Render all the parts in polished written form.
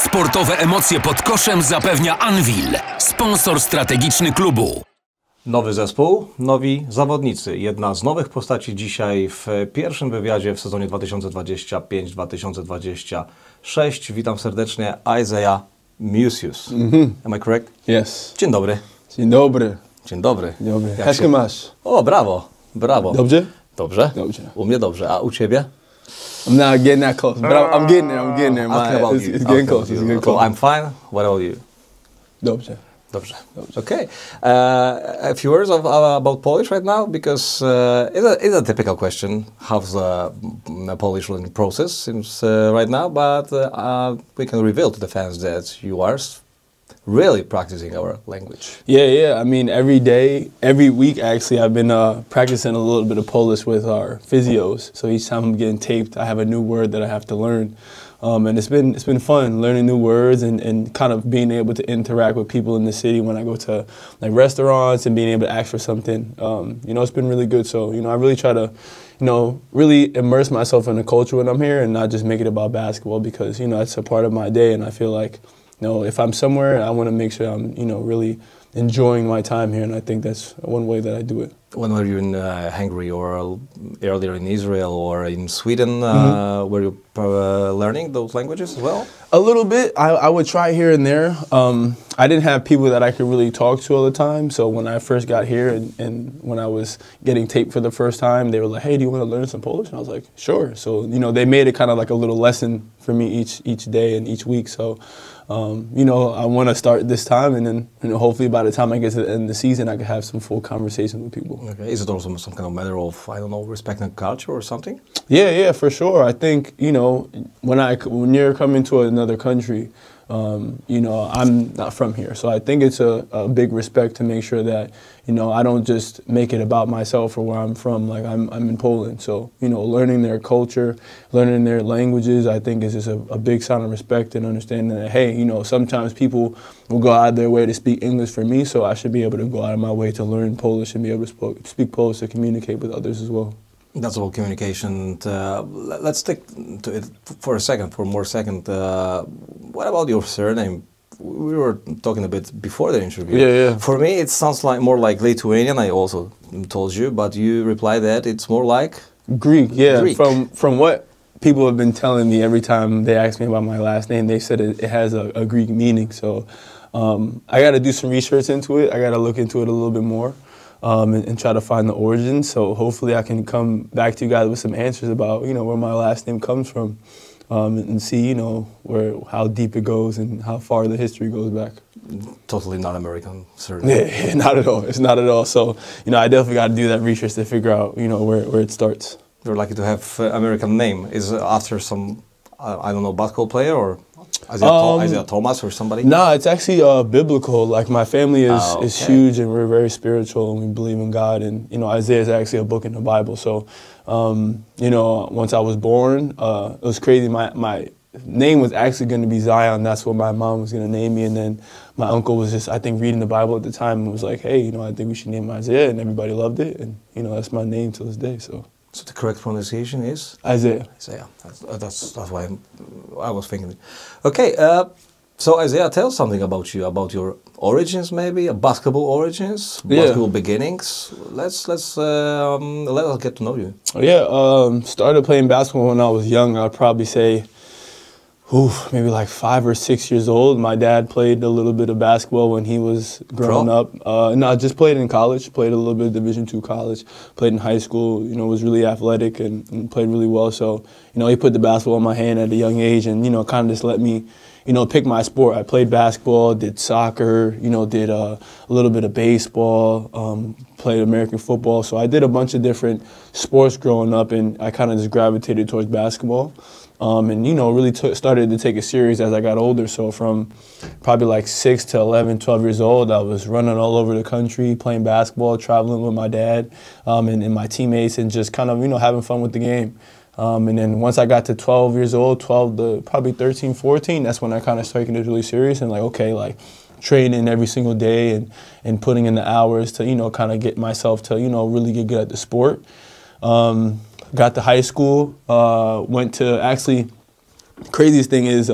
Sportowe emocje pod koszem zapewnia Anwil, sponsor strategiczny klubu. Nowy zespół, nowi zawodnicy. Jedna z nowych postaci dzisiaj w pierwszym wywiadzie w sezonie 2025-2026. Witam serdecznie, Isaiah Musius. Am I correct? Yes. Dzień dobry. Dzień dobry. Dzień dobry. Dzień dobry. Jak Jak się się masz? O, brawo, brawo. Dobrze? Dobrze? Dobrze. U mnie dobrze, a u Ciebie? I'm not getting that close, but I'm getting there. I'm getting there. Asking about you. It's getting close. Asking It's about getting you. close. I'm fine. What about you? Dobrze. Dobrze. Okay. A few words about Polish right now, because it's a typical question. How's the Polish learning process seems right now? But we can reveal to the fans that you are really practicing our language. Yeah. I mean, every day, every week, actually, I've been practicing a little bit of Polish with our physios. So each time I'm getting taped, I have a new word that I have to learn. And it's been fun learning new words and kind of being able to interact with people in the city when I go to like restaurants and being able to ask for something. It's been really good. So, I really try to, really immerse myself in the culture when I'm here and not just make it about basketball because, it's a part of my day. And I feel like, if I'm somewhere, I want to make sure I'm, really enjoying my time here. And I think that's one way that I do it. When were you in Hungary or earlier in Israel or in Sweden? Were you learning those languages as well? A little bit. I would try here and there. I didn't have people that I could really talk to all the time. So when I first got here and when I was getting taped for the first time, they were like, hey, do you want to learn some Polish? And I was like, sure. So, they made it kind of like a little lesson for me each day and each week. So, I want to start this time and then hopefully by the time I get to the end of the season, I can have some full conversations with people. Okay. Is it also some kind of matter of, respecting culture or something? Yeah, for sure. I think, when you're coming to another country, I'm not from here. So I think it's a big respect to make sure that, I don't just make it about myself or where I'm from. Like I'm in Poland. So, learning their culture, learning their languages, I think is just a big sign of respect and understanding that, hey, sometimes people will go out of their way to speak English for me. So I should be able to go out of my way to learn Polish and be able to speak Polish to communicate with others as well. That's about communication. Let's stick to it for more second. What about your surname? We were talking a bit before the interview. Yeah. For me, it sounds more like Lithuanian. I also told you, but you replied that it's more like Greek. Yeah, Greek. From what people have been telling me every time they ask me about my last name, they said it has a Greek meaning. So I got to do some research into it. I got to look into it a little bit more. And try to find the origins. So hopefully I can come back to you guys with some answers about, where my last name comes from and see, how deep it goes and how far the history goes back. Totally not American, certainly. Yeah, not at all. It's not at all. So, I definitely got to do that research to figure out, where it starts. You're lucky to have American name. Is it after some, basketball player or Isaiah Thomas or somebody? No, it's actually biblical. Like my family is huge and we're very spiritual and we believe in God. And, Isaiah is actually a book in the Bible. So, once I was born, it was crazy. My name was actually going to be Zion. That's what my mom was going to name me. And then my uncle was just, I think, reading the Bible at the time and was like, hey, I think we should name him Isaiah. And everybody loved it. And, that's my name to this day. So the correct pronunciation is? Isaiah. Isaiah. That's why I was thinking. Okay, so Isaiah, tell something about you, about your origins, maybe basketball origins, basketball beginnings. Let's let us get to know you. Yeah, started playing basketball when I was young. I'd probably say, maybe like 5 or 6 years old. My dad played a little bit of basketball when he was growing up. No, I just played in college, played a little bit of Division II college, played in high school, was really athletic and played really well. So, he put the basketball in my hand at a young age and, kind of just let me, pick my sport. I played basketball, did soccer, did a little bit of baseball, played American football. So I did a bunch of different sports growing up and I kind of just gravitated towards basketball. And, really started to take it serious as I got older. So from probably like 6 to 11, 12 years old, I was running all over the country, playing basketball, traveling with my dad and my teammates and just kind of, having fun with the game. And then once I got to 12 years old, 12 to probably 13, 14, that's when I kind of started taking it really serious and training every single day and putting in the hours to, kind of get myself to, really get good at the sport. Got to high school, went to actually, craziest thing is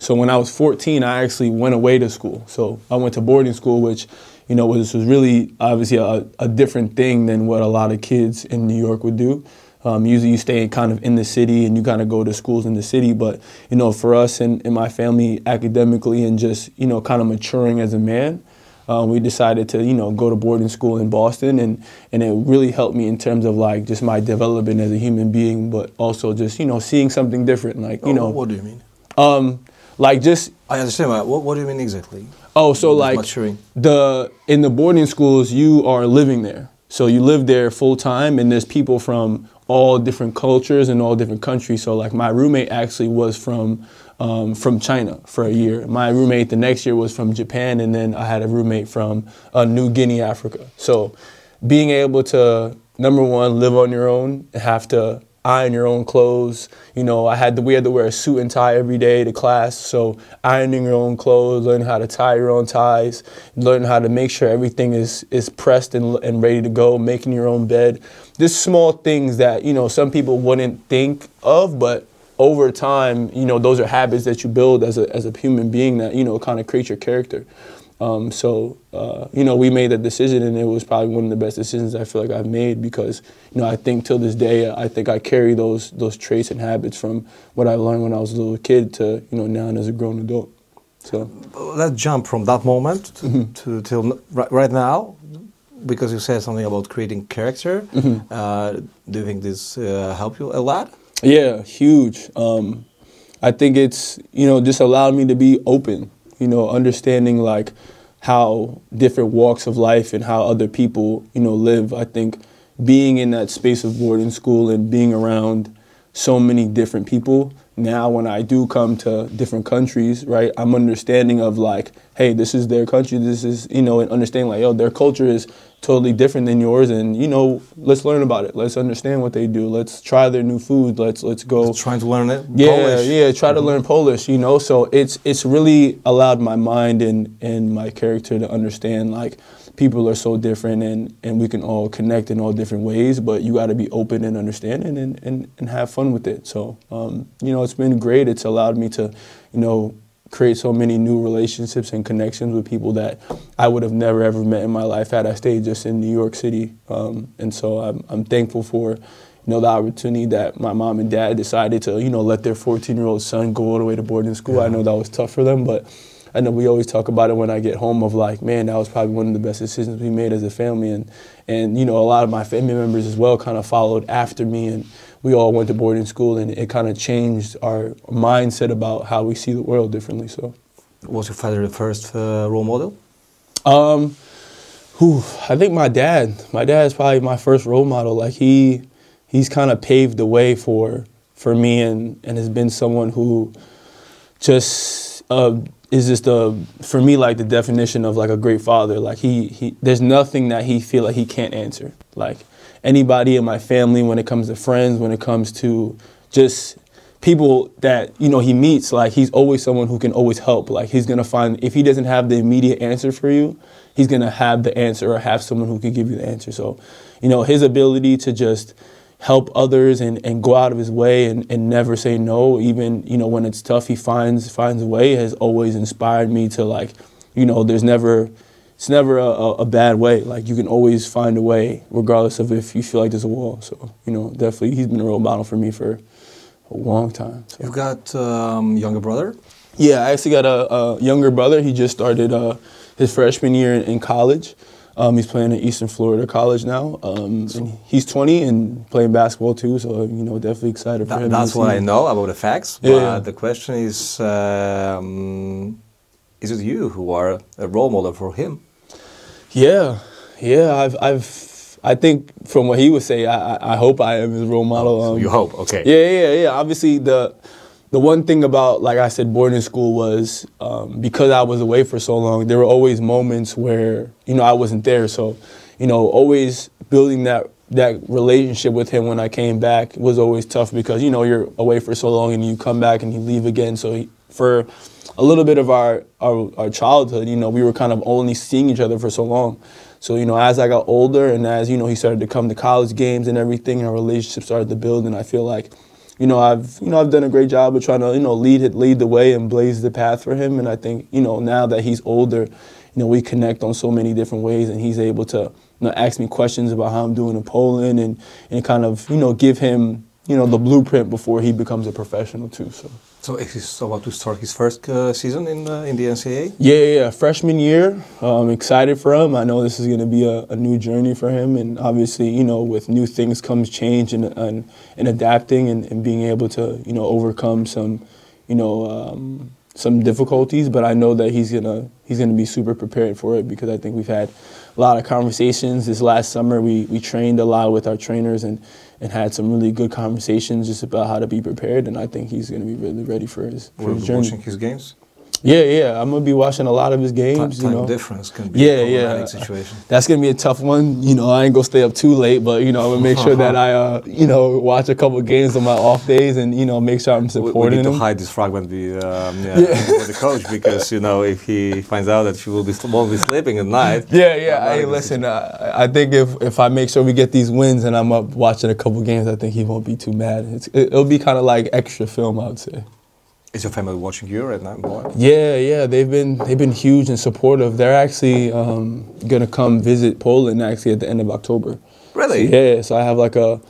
So when I was 14, I actually went away to school. So I went to boarding school, which, you know, was really obviously a different thing than what a lot of kids in New York would do. Usually you stay kind of in the city and you kind of go to schools in the city. But, you know, for us and my family academically and just, you know, kind of maturing as a man, we decided to, you know, go to boarding school in Boston. And it really helped me in terms of like just my development as a human being, but also just, you know, seeing something different. Like, you know. What do you mean? Like just. I understand. What do you mean exactly? Oh, so like maturing. In the boarding schools, you are living there. So you live there full time and there's people from all different cultures and all different countries. So like my roommate actually was from China for a year. My roommate the next year was from Japan, and then I had a roommate from New Guinea, Africa. So being able to, number one, live on your own, have to iron your own clothes. You know, we had to wear a suit and tie every day to class. So ironing your own clothes, learning how to tie your own ties, learning how to make sure everything is pressed and ready to go, making your own bed. Just small things that, you know, some people wouldn't think of, but over time, you know, those are habits that you build as a human being that, you know, kind of create your character. You know, we made that decision, and it was probably one of the best decisions I feel like I've made because, you know, I think till this day, I think I carry those traits and habits from what I learned when I was a little kid to, you know, now as a grown adult. So let's jump from that moment to till right now, because you said something about creating character. Do you think this helped you a lot? Yeah, huge. I think it's, you know, just allowed me to be open. You know, understanding like how different walks of life and how other people, you know, live. I think being in that space of boarding school and being around so many different people, now when I do come to different countries, right, I'm understanding of like, hey, this is their country, this is, you know, and understanding like, yo, their culture is totally different than yours, and, you know, let's learn about it. Let's understand what they do. Let's try their new food. Let's go. Just trying to learn it. Yeah, Polish. yeah. Try to learn Polish. You know, so it's really allowed my mind and my character to understand like people are so different and we can all connect in all different ways. But you got to be open and understanding and have fun with it. So you know, it's been great. It's allowed me to, you know, create so many new relationships and connections with people that I would have never ever met in my life had I stayed just in New York City. And so I'm thankful for, you know, the opportunity that my mom and dad decided to, you know, let their 14-year-old son go all the way to boarding school. Yeah. I know that was tough for them, but I know we always talk about it when I get home of like, man, that was probably one of the best decisions we made as a family. And you know, a lot of my family members as well kind of followed after me, and we all went to boarding school, and it kind of changed our mindset about how we see the world differently. So, was your father the first role model? I think my dad. My dad is probably my first role model. Like he's kind of paved the way for me, and has been someone who just is just for me like the definition of like a great father. Like he there's nothing that he feel like he can't answer. Like anybody in my family, when it comes to friends, when it comes to just people that, you know, he meets, like he's always someone who can always help. Like he's gonna find, if he doesn't have the immediate answer for you, he's gonna have the answer or have someone who can give you the answer. So, you know, his ability to just help others and go out of his way and never say no, even, you know, when it's tough, he finds a way, has always inspired me to like, you know, it's never a bad way. Like you can always find a way regardless of if you feel like there's a wall. So, you know, definitely he's been a role model for me for a long time. So. You've got younger brother? Yeah, I actually got a younger brother. He just started his freshman year in college. He's playing at Eastern Florida College now. And he's 20 and playing basketball too, so, you know, definitely excited for him. That's what I know about the facts, but yeah. The question is it you who are a role model for him? Yeah. I think from what he would say, I hope I am his role model. So you hope, okay. Yeah. Obviously, the one thing about, like I said, boarding school was because I was away for so long, there were always moments where, you know, I wasn't there. So, you know, always building that relationship with him when I came back was always tough because, you know, you're away for so long and you come back and you leave again. So for a little bit of our childhood, you know, we were kind of only seeing each other for so long. So, you know, as I got older and as, you know, he started to come to college games and everything, our relationship started to build, and I feel like, I've done a great job of trying to lead the way and blaze the path for him. And I think now that he's older, we connect on so many different ways, and he's able to ask me questions about how I'm doing in Poland and kind of give him the blueprint before he becomes a professional too. So he's about to start his first season in the NCAA? Yeah, freshman year. I'm excited for him. I know this is going to be a new journey for him, and obviously, with new things comes change and adapting and being able to, overcome some difficulties. But I know that he's gonna be super prepared for it, because I think we've had a lot of conversations this last summer. We trained a lot with our trainers and had some really good conversations just about how to be prepared, and I think he's going to be really ready for his journey. Watching his games? Yeah, I'm going to be watching a lot of his games. Time difference can be a problematic situation. That's going to be a tough one. I ain't going to stay up too late, but, I'm going to make sure that I, watch a couple of games on my off days and, make sure I'm supporting him. We need to hide this fragment with the coach, because, if he finds out that she won't be sleeping at night. Hey, listen, I think if I make sure we get these wins and I'm up watching a couple of games, I think he won't be too mad. It'll be kind of like extra film, I would say. Is your family watching you right now? Yeah, they've been huge and supportive. They're actually gonna come visit Poland actually at the end of October. Really? Yeah. So I have like a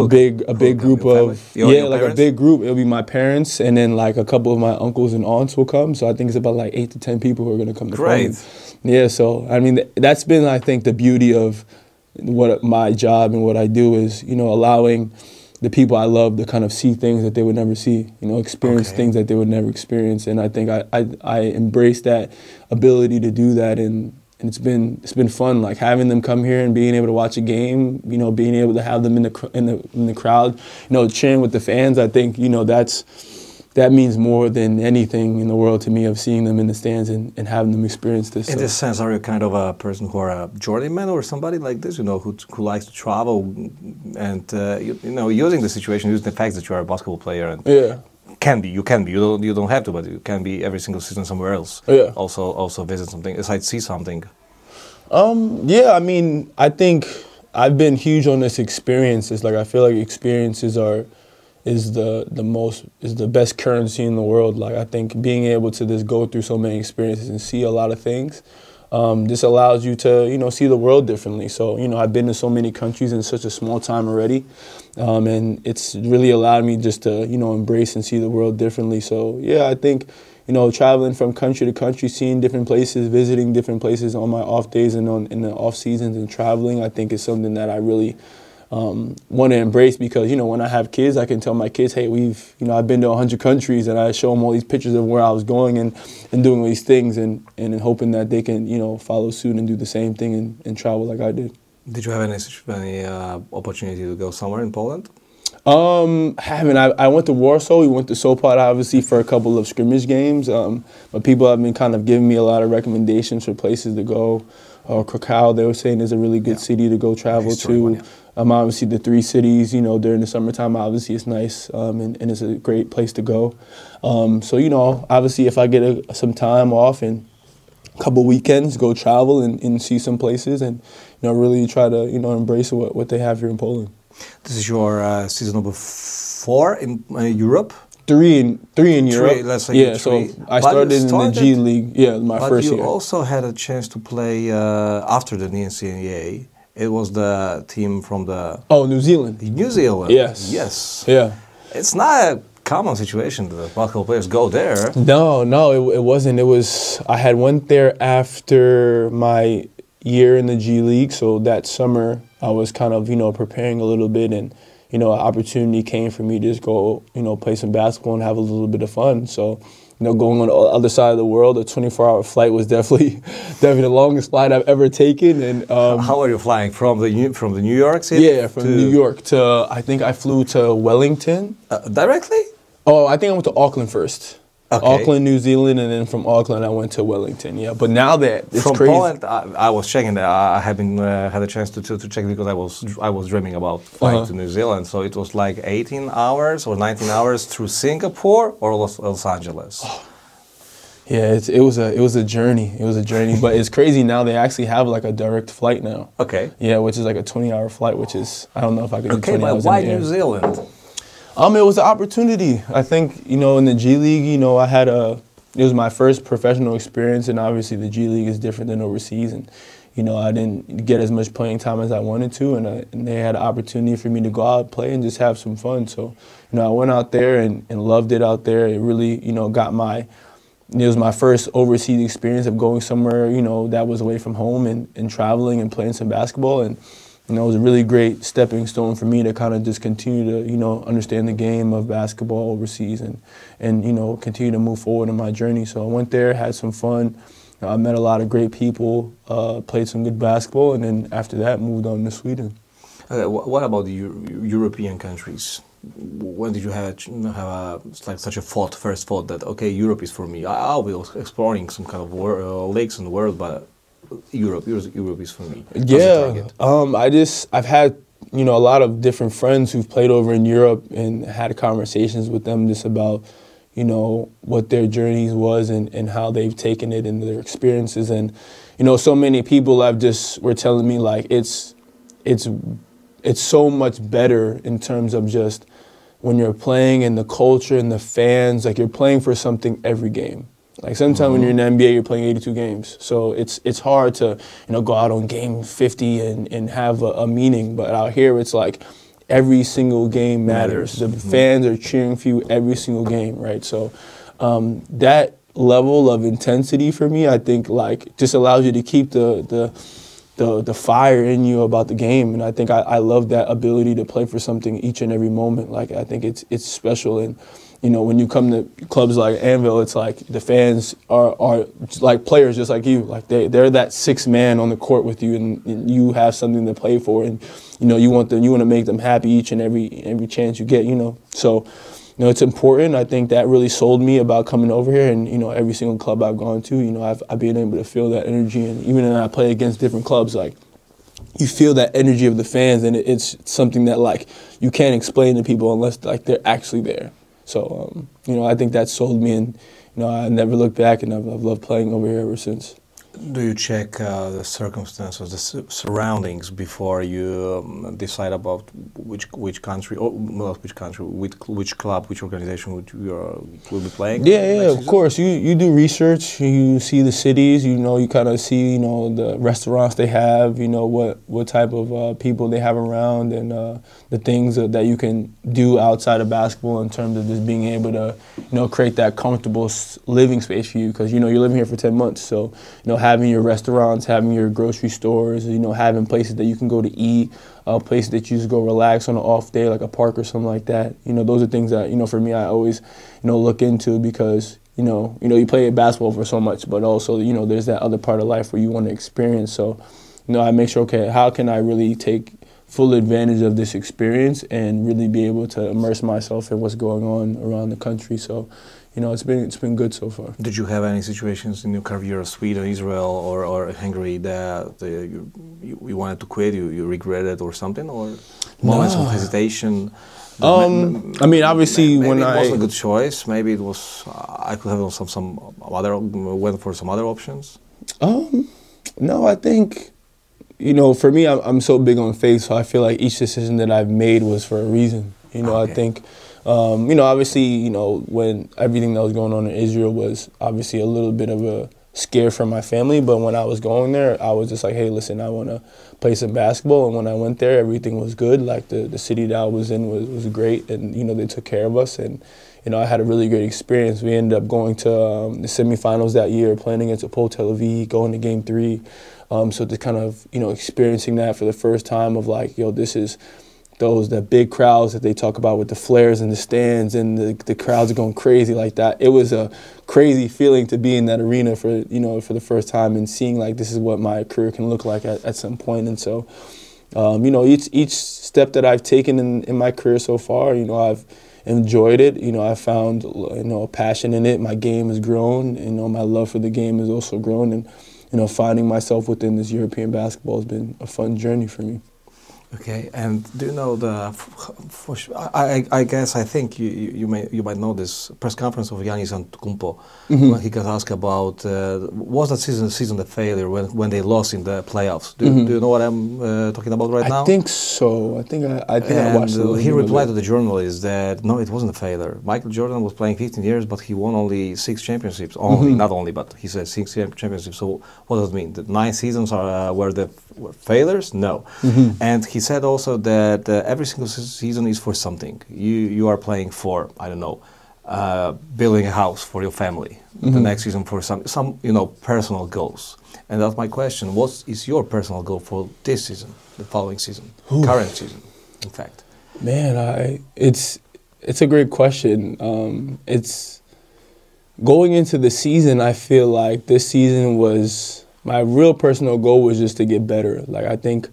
big group of a big group. It'll be my parents, and then like a couple of my uncles and aunts will come. So I think it's about like 8 to 10 people who are gonna come to Poland. Yeah. So I mean, that's been, I think, the beauty of what my job and what I do is, allowing the people I love to kind of see things that they would never see, experience things that they would never experience. And I think I embrace that ability to do that, and it's been fun, like having them come here and being able to watch a game, being able to have them in the crowd, cheering with the fans. I think, that means more than anything in the world to me, of seeing them in the stands and having them experience this. In this sense, are you kind of a person who are a journeyman or somebody like this, who likes to travel and, using the situation, using the fact that you are a basketball player and you can be, you don't have to, but you can be every single season somewhere else. Yeah. Also visit something, see something. I mean, I think I've been huge on this experience. It's like, I feel like experiences is the best currency in the world. Like, I think being able to just go through so many experiences and see a lot of things, this allows you to, see the world differently. So, I've been to so many countries in such a small time already, and it's really allowed me just to, embrace and see the world differently. So, I think, traveling from country to country, seeing different places, visiting different places on my off days and in the off seasons and traveling, I think is something that I really want to embrace, because when I have kids, I can tell my kids, hey, I've been to 100 countries, and I show them all these pictures of where I was going and doing these things, and hoping that they can follow suit and do the same thing and travel like I did. Did you have any opportunity to go somewhere in Poland? Haven't. I went to Warsaw. We went to Sopot, obviously, for a couple of scrimmage games. But people have been kind of giving me a lot of recommendations for places to go. Krakow, they were saying, is a really good city to go travel to. Obviously, the 3 cities, during the summertime, obviously, it's nice, and it's a great place to go. So, obviously, if I get some time off and a couple weekends, go travel and see some places and, really try to, embrace what they have here in Poland. This is your season number 4 in Europe? 3 in Europe. Let's say so I started in the G League, my first year. But you also had a chance to play after the NCAA. It was the team from the... Oh, New Zealand. New Zealand. Yes. Yeah. It's not a common situation that basketball players go there. No, it wasn't. I had went there after my year in the G League, so that summer I was kind of, preparing a little bit, and, an opportunity came for me to just go, play some basketball and have a little bit of fun. So, going on the other side of the world, a 24-hour flight was definitely the longest flight I've ever taken. And how are you flying from the New York City? Yeah, from New York to, I think I flew to Wellington. Directly? Oh, I think I went to Auckland first. Okay. Auckland, New Zealand, and then from Auckland I went to Wellington. Yeah, but now that it's from crazy. Poland, I was checking that. I had a chance to check, because I was dreaming about flying to New Zealand. So it was like 18 hours or 19 hours through Singapore or Los Angeles. Oh. Yeah, it was a journey. It was a journey, but it's crazy now. They actually have like a direct flight now. Okay. Yeah, which is like a 20-hour flight, which is, I don't know if I could do 20 hours. Okay, but why New Zealand? It was an opportunity. I think, you know, in the G League, you know, it was my first professional experience, and obviously the G League is different than overseas. And, you know, I didn't get as much playing time as I wanted to, and they had an opportunity for me to go out, play, and just have some fun. So, you know, I went out there and loved it out there. It really, you know, it was my first overseas experience of going somewhere, you know, that was away from home and traveling and playing some basketball. And, you know, it was a really great stepping stone for me to kind of just continue to, you know, understand the game of basketball overseas and you know, continue to move forward in my journey. So I went there, had some fun. I met a lot of great people, played some good basketball, and then after that moved on to Sweden. What about the European countries? When did you have like such a first thought that, okay, Europe is for me? I'll be exploring some kind of lakes in the world, but Europe is for me. Yeah, I've had, you know, a lot of different friends who've played over in Europe and had conversations with them just about, you know, what their journeys was and how they've taken it and their experiences. And, you know, so many people were telling me, like, it's so much better in terms of just when you're playing and the culture and the fans, like you're playing for something every game. Like sometimes when you're in the NBA, you're playing 82 games. So it's hard to, you know, go out on game 50 and have a meaning. But out here, it's like every single game matters. The fans are cheering for you every single game, right? So that level of intensity for me, I think, like, just allows you to keep the fire in you about the game. And I think I love that ability to play for something each and every moment. Like, I think it's special. And, you know, when you come to clubs like Anvil, it's like the fans are like players just like you. Like they're that sixth man on the court with you, and you have something to play for, and you know you want to make them happy each and every chance you get. You know, so you know it's important. I think that really sold me about coming over here, and you know every single club I've gone to, you know I've been able to feel that energy, and even when I play against different clubs, like you feel that energy of the fans, and it's something that like you can't explain to people unless like they're actually there. So, you know, I think that sold me, and, you know, I never looked back, and I've loved playing over here ever since. Do you check the circumstances, the surroundings before you decide about which country, or not which country, which club, which organization will be playing? Yeah, of course. You do research. You see the cities. You know, you kind of see, you know, the restaurants they have. You know what type of people they have around, and the things that you can do outside of basketball in terms of just being able to, you know, create that comfortable living space for you, because you know you're living here for 10 months, so you know having your restaurants, having your grocery stores, you know, having places that you can go to eat, places that you just go relax on an off day, like a park or something like that. You know, those are things that, you know, for me, I always, you know, look into, because, you know, you play basketball for so much, but also, you know, there's that other part of life where you want to experience. So, you know, I make sure, okay, how can I really take full advantage of this experience and really be able to immerse myself in what's going on around the country. So, you know, it's been good so far. Did you have any situations in your career, Sweden, Israel, or Hungary, that you wanted to quit, you regretted or something, or moments of hesitation? I mean, obviously, maybe when it wasn't a good choice. Maybe it was. I could have some other went for some other options. No, I think, you know, for me, I'm so big on faith, so I feel like each decision that I've made was for a reason. You know, okay. I think. You know, obviously, you know, when everything that was going on in Israel was obviously a little bit of a scare for my family, but when I was going there, I was just like, hey, listen, I want to play some basketball. And when I went there, everything was good. Like the city that I was in was great, and, you know, they took care of us, and, you know, I had a really great experience. We ended up going to the semifinals that year, playing against Hapoel Tel Aviv, going to Game 3. So to kind of, you know, experiencing that for the first time of like, yo, this is the big crowds that they talk about with the flares in the stands, and the crowds are going crazy like that. It was a crazy feeling to be in that arena for the first time, and seeing like this is what my career can look like at some point. And so, you know, each step that I've taken in my career so far, you know, I've enjoyed it. You know, I found, you know, a passion in it. My game has grown. You know, my love for the game has also grown, and, you know, finding myself within this European basketball has been a fun journey for me. Okay, and do you know I think you might know this press conference of Giannis Antetokounmpo when he got asked about was that season a failure when they lost in the playoffs? Do you know what I'm talking about right now? I think so. I think I watched it. He replied to the journalist that no, it wasn't a failure. Michael Jordan was playing 15 years, but he won only 6 championships. Not only, but he said 6 championships. So what does it mean? That 9 seasons were failures? No. And he said also that every single season is for something. You are playing for, I don't know, building a house for your family. The next season for some personal goals. And that's my question. What is your personal goal for this season, the following season, current season, in fact? Man, it's a great question. It's going into the season. I feel like this season was my real personal goal was just to get better. Like I think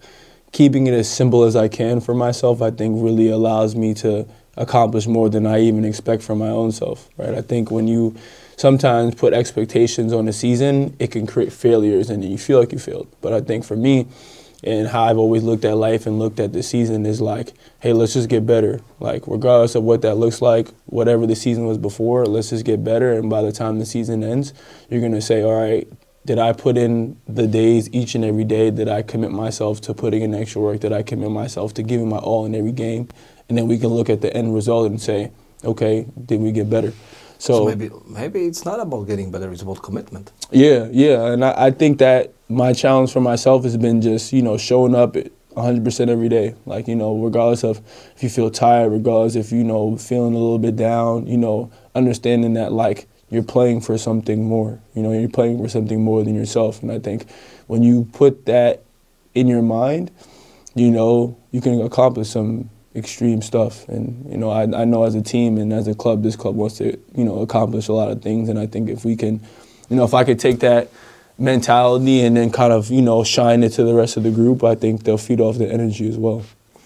keeping it as simple as I can for myself, I think really allows me to accomplish more than I even expect from my own self, right? I think when you sometimes put expectations on a season, it can create failures and you feel like you failed. But I think for me, and how I've always looked at life and looked at the season is like, hey, let's just get better. Like regardless of what that looks like, whatever the season was before, let's just get better. And by the time the season ends, you're going to say, all right, did I put in the days each and every day? Did I commit myself to putting in extra work? Did I commit myself to giving my all in every game? And then we can look at the end result and say, okay, did we get better? So maybe it's not about getting better, it's about commitment. Yeah. And I think that my challenge for myself has been just, showing up 100% every day. Like, regardless of if you feel tired, regardless if, feeling a little bit down, understanding that, like, you're playing for something more. You're playing for something more than yourself. And I think when you put that in your mind, you can accomplish some extreme stuff. And, I know as a team and as a club, this club wants to, accomplish a lot of things. And I think if we can, if I could take that mentality and then kind of, shine it to the rest of the group, I think they'll feed off the energy as well.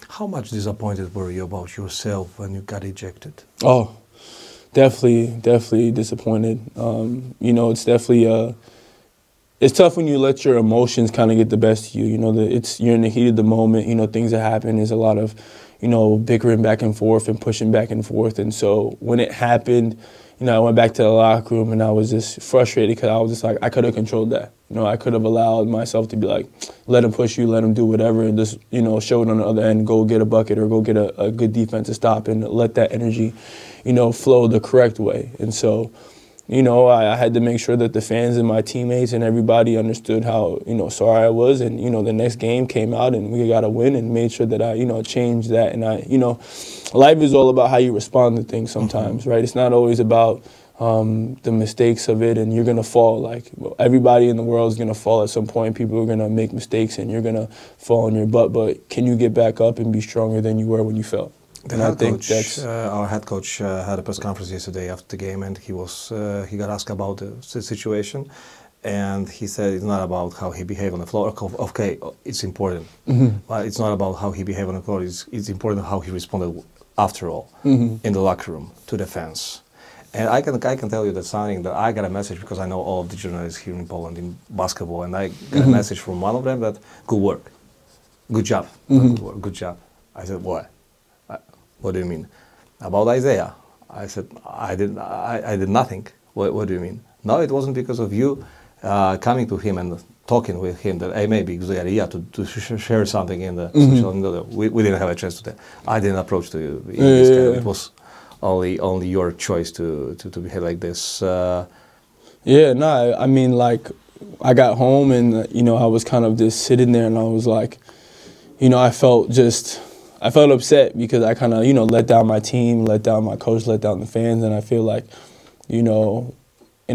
How much disappointed were you about yourself when you got ejected? Oh, definitely disappointed. It's definitely it's tough when you let your emotions kind of get the best of you. You're in the heat of the moment. Things that happen. There's a lot of, bickering back and forth and pushing back and forth. And so when it happened, I went back to the locker room and I was just frustrated because I was just like, I could have controlled that. I could have allowed myself to be like, let him push you, let him do whatever, and just, show it on the other end, go get a bucket or go get a good defensive stop and let that energy, flow the correct way. And so, I had to make sure that the fans and my teammates and everybody understood how, sorry I was. And, the next game came out and we got a win and made sure that I, changed that. And life is all about how you respond to things sometimes, right? It's not always about the mistakes of it and you're going to fall. Like everybody in the world is going to fall at some point. People are going to make mistakes and you're going to fall on your butt. But can you get back up and be stronger than you were when you fell? Our head coach had a press conference yesterday after the game, and he got asked about the situation, and he said it's not about how he behaved on the floor. Okay, it's important, but it's not about how he behaved on the floor. It's important how he responded after all in the locker room to the fans. And I can tell you that I got a message because I know all of the journalists here in Poland in basketball, and I got a message from one of them that good work, good job, good job. I said what? What do you mean? About Isaiah. I said, I did nothing. What do you mean? No, it wasn't because of you coming to him and talking with him that, hey, maybe good idea to share something in the social media. We didn't have a chance to that. I didn't approach to you. It was only your choice to behave like this. I mean, like, I got home and, I was kind of just sitting there and I was like, I felt upset because I kind of, let down my team, let down my coach, let down the fans. And I feel like, in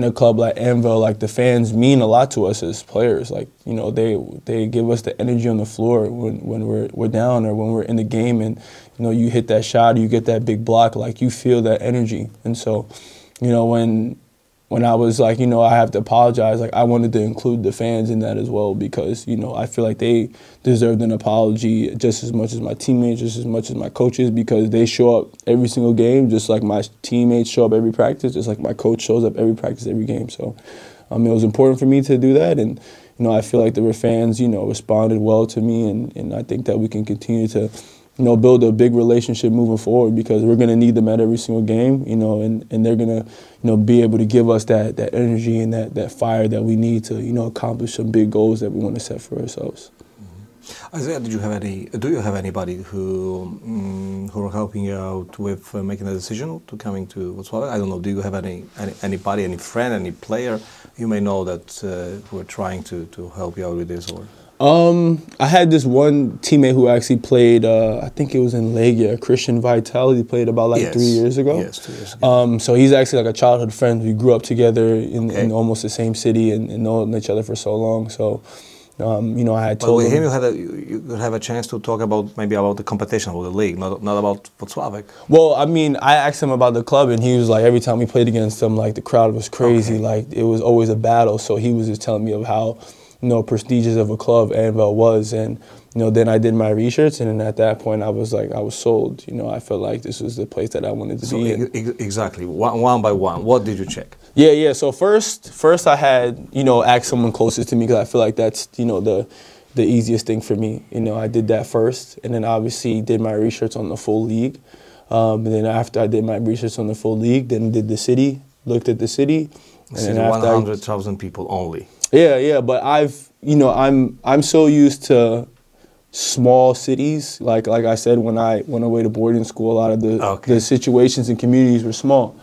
a club like Anvil, like the fans mean a lot to us as players. Like, they give us the energy on the floor when we're down or when we're in the game and, you hit that shot or you get that big block, like you feel that energy. And so, when I was like, I have to apologize, like I wanted to include the fans in that as well because, I feel like they deserved an apology just as much as my teammates, just as much as my coaches because they show up every single game just like my teammates show up every practice, just like my coach shows up every practice, every game. So it was important for me to do that and, you know, I feel like the fans, you know, responded well to me, and I think that we can continue to, you know, build a big relationship moving forward, because we're going to need them at every single game, you know, and they're going to, you know, be able to give us that energy and that fire that we need to, you know, accomplish some big goals that we want to set for ourselves. Isaiah, do you have anybody who are helping you out with making a decision to coming to Wrocław? I don't know. Do you have anybody, any friend, any player you may know that who are trying to help you out with this? Or I had this one teammate who actually played. I think it was in Legia, Christian Vital. He played about like 3 years ago. Yes, 2 years ago. So he's actually like a childhood friend. We grew up together in almost the same city and known each other for so long. So. You know, I had told with him you could have a chance to talk about maybe about the competition, about the league, not about Wrocław. Well, I mean, I asked him about the club, and he was like, every time we played against them, like the crowd was crazy, like it was always a battle. So he was just telling me of how, you know, prestigious of a club Anwil was, and you know, then I did my research, and then at that point, I was sold. You know, I felt like this was the place that I wanted to be in. Exactly, one by one. What did you check? Yeah. So first I had, you know, asked someone closest to me, because I feel like that's, you know, the easiest thing for me. You know, I did that first, and then obviously did my research on the full league. And then after I did my research on the full league, then did the city, looked at the city. And then 100,000 people only. Yeah, but I'm so used to small cities. Like I said, when I went away to boarding school, a lot of the situations and communities were small.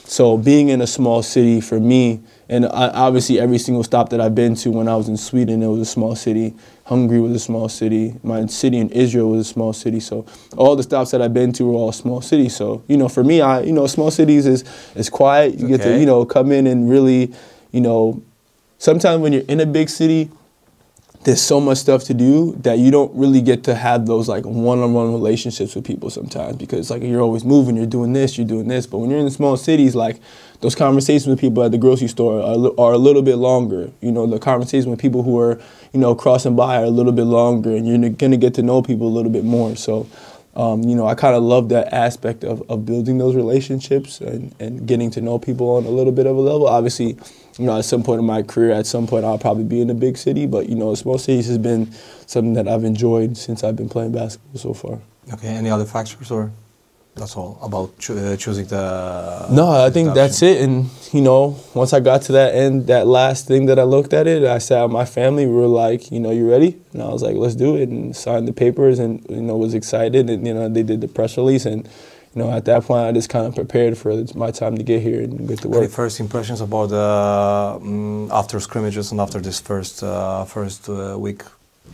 So being in a small city for me, and obviously every single stop that I've been to, when I was in Sweden, it was a small city. Hungary was a small city. My city in Israel was a small city. So all the stops that I've been to were all small cities. So, you know, for me, small cities is quiet. You get to, you know, come in and really, you know, sometimes when you're in a big city, there's so much stuff to do that you don't really get to have those like one-on-one relationships with people sometimes, because like you're always moving, you're doing this. But when you're in the small cities, like those conversations with people at the grocery store are a little bit longer. You know, the conversations with people who are, you know, crossing by are a little bit longer, and you're going to get to know people a little bit more. So, you know, I kind of love that aspect of building those relationships and getting to know people on a little bit of a level. Obviously, you know, at some point in my career, I'll probably be in a big city, but, you know, small cities has been something that I've enjoyed since I've been playing basketball so far. Okay, any other factors, or that's all about choosing the... No, I think that's it. And, you know, once I got to that last thing that I looked at it, I sat with my family. We were like, you know, you ready? And I was like, let's do it, and signed the papers, and, you know, was excited. And, you know, they did the press release, and, you know, at that point, I just kind of prepared for my time to get here and get to work. Any first impressions about after scrimmages and after this first week,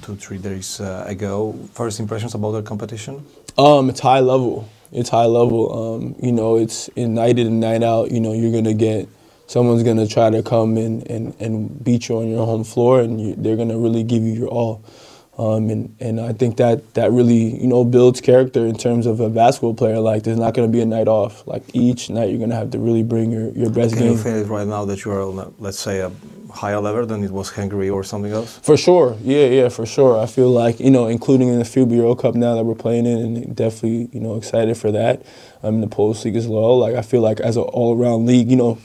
2-3 days ago? First impressions about the competition? It's high level. It's high level. You know, it's night in and night out. You know, you're gonna get someone's gonna try to come and beat you on your home floor, and they're gonna really give you your all. And I think that really, you know, builds character in terms of a basketball player. Like, there's not going to be a night off. Like, each night you're going to have to really bring your best game. Can you feel it right now that you are on, let's say, a higher level than it was Hungary or something else? For sure. Yeah, for sure. I feel like, you know, including in the FIBA Euro Cup now that we're playing in, and definitely, you know, excited for that. The Polish League as well. Like, I feel like as an all-around league, you know,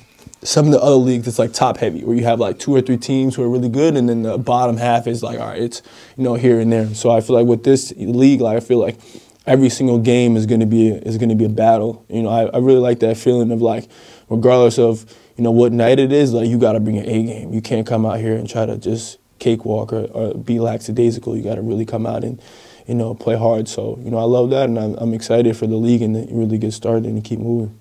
some of the other leagues, it's like top heavy, where you have like 2 or 3 teams who are really good, and then the bottom half is like, all right, it's, you know, here and there. So I feel like with this league, like, I feel like every single game is going to be a battle. You know, I really like that feeling of like, regardless of, you know, what night it is, like, you got to bring an A game. You can't come out here and try to just cakewalk or be lackadaisical. You got to really come out and, you know, play hard. So, you know, I love that, and I'm excited for the league and to really get started and keep moving.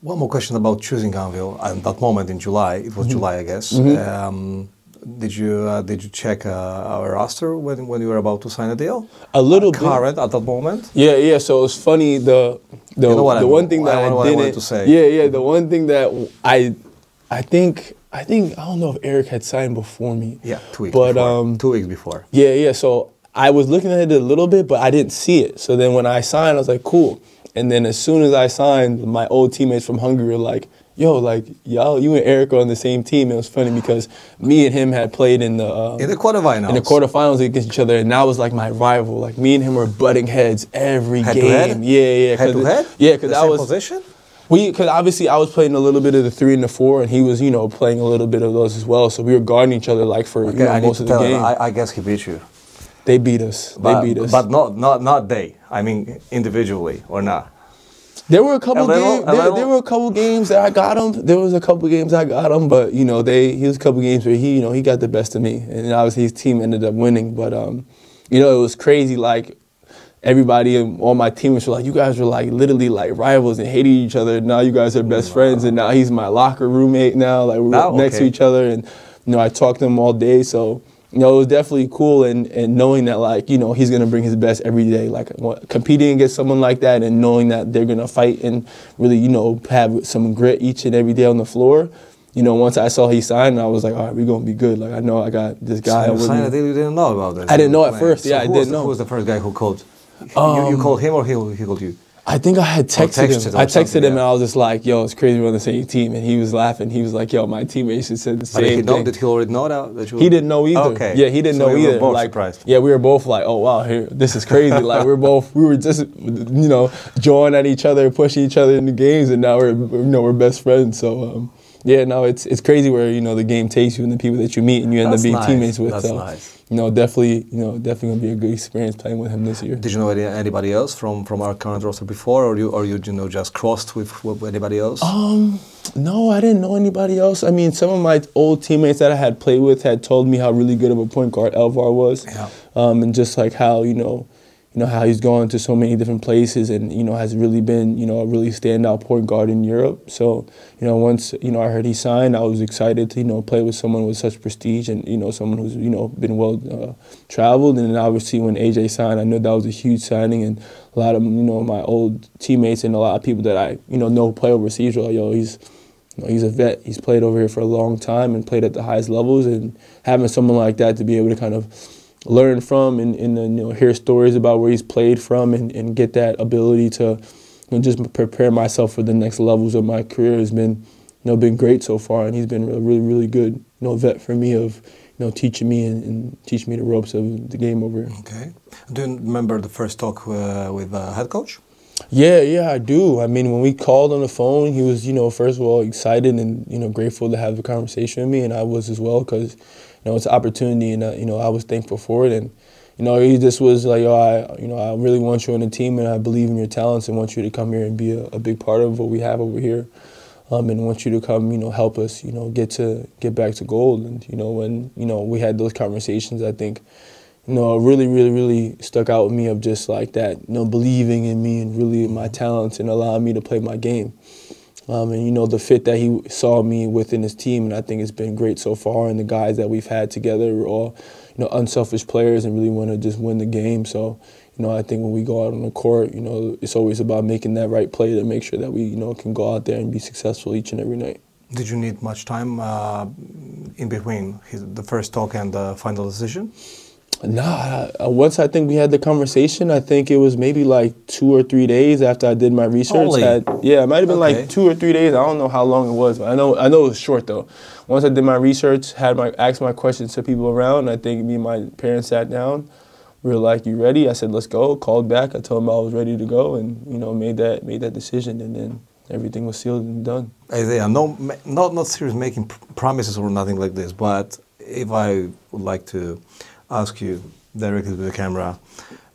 One more question about choosing Anwil and that moment in July. It was July, I guess. Did you check our roster when you were about to sign a deal? A little bit. Current at that moment? Yeah. So it's funny. The one thing that I didn't. To say. Yeah. The one thing that I think I don't know if Eric had signed before me. Yeah, 2 weeks before. 2 weeks before. Yeah. So I was looking at it a little bit, but I didn't see it. So then when I signed, I was like, cool. And then as soon as I signed, my old teammates from Hungary were like, yo, like, y'all, you and Eric are on the same team. It was funny because me and him had played in the quarterfinals. In the quarterfinals against each other, and that was like my rival. Like, me and him were butting heads every game. Head to head? Yeah. Head to head? Yeah, because that was position. Because obviously I was playing a little bit of the 3 and the 4, and he was, you know, playing a little bit of those as well. So we were guarding each other like for you know, most of the game. I guess he beat you. They beat us. They beat us. But not they. I mean individually or not. There were a couple games. There were a couple games that I got him. There was a couple games I got him, but you know, he was a couple games where he, you know, he got the best of me, and obviously his team ended up winning. But you know, it was crazy. Like everybody and all my teammates were like, you guys were like literally like rivals and hated each other. Now you guys are best friends, and now he's my locker roommate now. Like we're next to each other, and you know, I talk to him all day. So you know, it was definitely cool, and knowing that, like, you know, he's going to bring his best every day. Like, competing against someone like that and knowing that they're going to fight and really, you know, have some grit each and every day on the floor. You know, once I saw he signed, I was like, all right, we're going to be good. Like, I know I got this guy. So you signed a deal you didn't know about this? I didn't know at first. Yeah, I didn't know. Who was the first guy who called? You called him or he called you? I think I had texted him. I texted him and I was just like, yo, it's crazy we're on the same team. And he was laughing. He was like, yo, my teammates just said the same thing. Did he already know that you were... He didn't know either. Okay. Yeah, he didn't know either. We were both like, surprised. Yeah, we were both like, oh, wow, this is crazy. Like, we were just, you know, jawing at each other, pushing each other in the games, and now we're best friends. So, yeah, no, it's crazy where, you know, the game takes you and the people that you meet and you end up being teammates with. That's so, nice. You know, definitely gonna be a good experience playing with him this year. Did you know anybody else from our current roster before, or you know, just crossed with anybody else? No, I didn't know anybody else. I mean, some of my old teammates that I had played with had told me how really good of a point guard Elvar was, and just like how how he's gone to so many different places and, you know, has really been, you know, a really standout point guard in Europe. So, you know, once, you know, I heard he signed, I was excited to, you know, play with someone with such prestige and, you know, someone who's, you know, been well traveled. And then obviously when AJ signed, I know that was a huge signing, and a lot of, you know, my old teammates and a lot of people that I, you know play overseas were like, yo, he's a vet. He's played over here for a long time and played at the highest levels, and having someone like that to be able to kind of learn from and you know, hear stories about where he's played from and get that ability to, you know, just prepare myself for the next levels of my career has been, you know, been great so far. And he's been a really, really good, you know, vet for me of, you know, teaching me and teaching me the ropes of the game over here. Okay. Do you remember the first talk with the head coach? Yeah, I do. I mean, when we called on the phone, he was, you know, first of all, excited and, you know, grateful to have a conversation with me, and I was as well, because, you know, it's an opportunity, and, you know, I was thankful for it. And, you know, he just was like, yo, I really want you on the team, and I believe in your talents and want you to come here and be a big part of what we have over here, and want you to come, you know, help us, you know, get back to gold. And, you know, when, you know, we had those conversations, I think, you know, really, really, really stuck out with me of just like that, you know, believing in me and really my talents and allowing me to play my game. And, you know, the fit that he saw me within his team, and I think it's been great so far. And the guys that we've had together are all, you know, unselfish players and really want to just win the game. So, you know, I think when we go out on the court, you know, it's always about making that right play to make sure that we, you know, can go out there and be successful each and every night. Did you need much time in between the first talk and the final decision? Nah, once I think we had the conversation, I think it was maybe like 2 or 3 days after I did my research. Yeah, it might have been like 2 or 3 days. I don't know how long it was, but I know it was short though. Once I did my research, asked my questions to people around, I think me and my parents sat down. We were like, "You ready?" I said, "Let's go." Called back. I told them I was ready to go, and, you know, made that decision, and then everything was sealed and done. Isaiah, not serious making promises or nothing like this, but if I would like to ask you directly to the camera,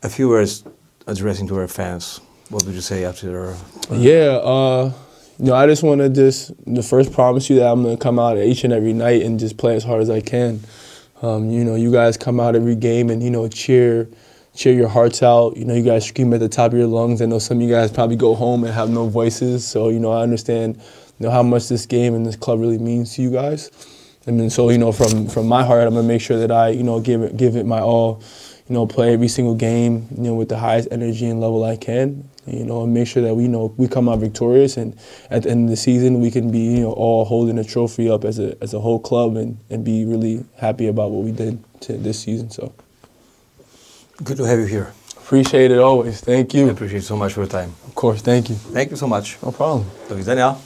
a few words addressing to our fans, what would you say after? Yeah, you know, I just want to first promise you that I'm going to come out each and every night and just play as hard as I can. You know, you guys come out every game and, you know, cheer your hearts out. You know, you guys scream at the top of your lungs. I know some of you guys probably go home and have no voices. So, you know, I understand, you know, how much this game and this club really means to you guys. And then so, you know, from my heart, I'm going to make sure that I, you know, give it my all, you know, play every single game, you know, with the highest energy and level I can, you know, and make sure that we come out victorious, and at the end of the season we can be, you know, all holding a trophy up as a whole club and be really happy about what we did this season. So good to have you here. Appreciate it always. Thank you. I appreciate so much for your time. Of course, thank you. Thank you so much. No problem. Do widzenia.